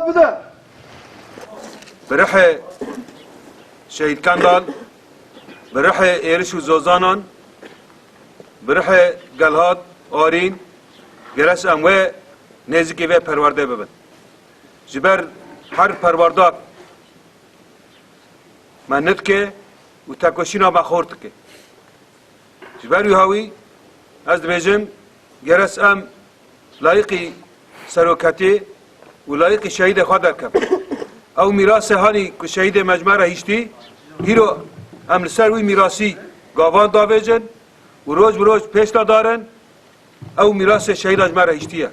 بده برح شهید کندال برح ایرش و زوزانان برح گلهات آرین گرس اموه نزدیکی و پرورده ببن جبر هر پرورداد منت که و تکوشینا بخورد که جبر یهوی از دبیجم گرس ام لایقی سروکتی و لایقی شهید خود درکم او میراث هانی که شهید مجمع را هیشتی هیرو ام لسر وی میراثی گاوان داویجن و روز بروز پیشتا دارن او میراث شهید مجمع را هیشتیه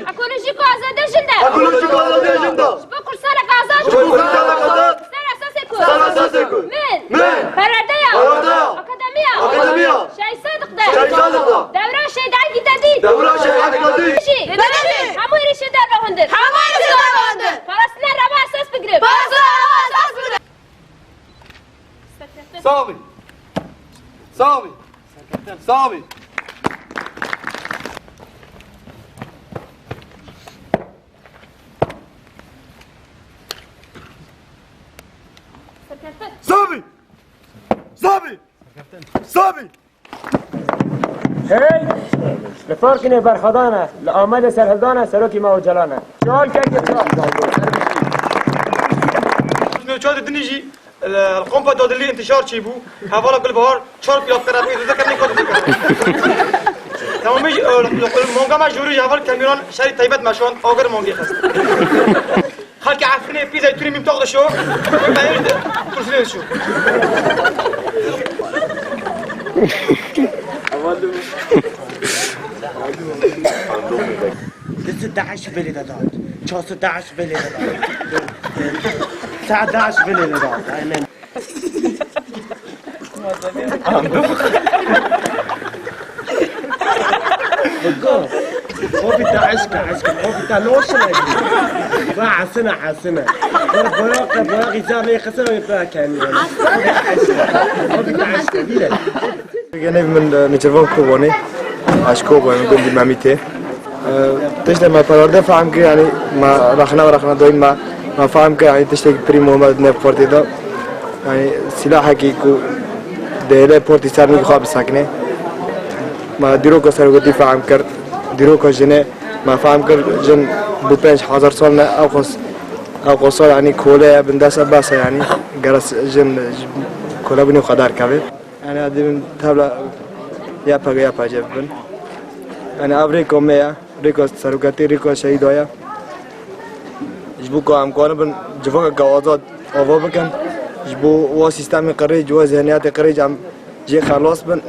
اکولوژیک آزاده جنده اکولوژیک آزاده جنده شبکر سالک آزاد شبکر سالک آزاد سر اساس کن سر اساس کن من پرورده‌یا اکادمیا شهید صادق ده شهید صادق ده دوره شهید علی دادی دوره شهید علی دادی همو ایرش در راهندر فلسطین روا اساس بگیریم صافي صافي صافي صافي صافي صافي هی لفرقني برخدانه لآمد سرهدانه سروکی ما و جلانه شوال کرد چاد دنيجي القنبة دود اللي انتشار شيبو حوالا كل بهار شرب يا قرابي ذكرني كود تمام مش مونغا ما جوري حوال كاميرون شاري طيبات مشون اوغر مونغي خست خالك عارفني بيزا تري من تاخذ شو بعيد كرسي شو داعش بلي داد چاس داعش بلي داد ساعة داعش بلي داد آمين هو بتاع عشق هو بتاع لوش لا حسنة براقي زامي خسر ويبقى كان هو بتاع عشق جانب من نجربون كوبوني عشكوب ونقول دي ماميته تشتغل ما برادة فاهم كي يعني ما رخنا دوين ما فاهم كي يعني تشتغل بريمو ما نبورتي ده يعني سلاح كي كو دهله بورتي سارني خواب ساكنه ما ديرو كسر ودي فاهم كر ديرو كجنة ما فاهم كر جن بپنج هزار سال او قصار يعني كوله بنداس بس يعني جرس جن كوله بني خدار كابل أنا أديم تابلا يا باجبن أنا أبريكو ميا ريكو سرقتي ريكو شهيد ويا جبوكو أم كون بن جبوكا كوازات أو بكن جبو و سيستم قري جوا ذهنيات قري جام جي خلاص بن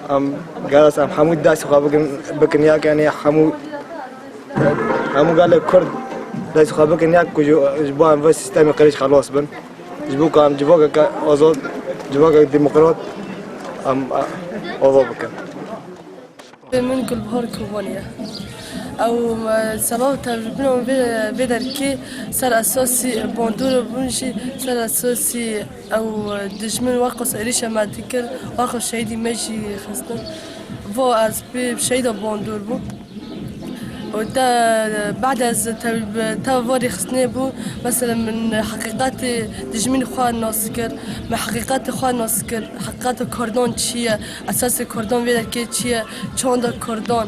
أم جالس أم حمود داس خابكن بكن يا كان حمو قال كرد داس خابكن يا كجو جبو أم سيستم قري خلاص بن جبوكو أم جبوكا كوازات جواك ديمقراط أم أوروبا من كل بحر كوبانيا أو سبب تجربنا بدر كي سر أساسي بندور بنشي سر أساسي أو دشمن واقص إليشا ما تذكر واقص شهيدي ماشي خصنا فو أز بشهيد بندور بو ودا بعد از تاواري خصني بو مثلا من حقيقات دجمين خوان ناسكر من حقيقات خوان ناسكر حقيقات كردون چیه اساس كردون ویدر که چیه چند كردون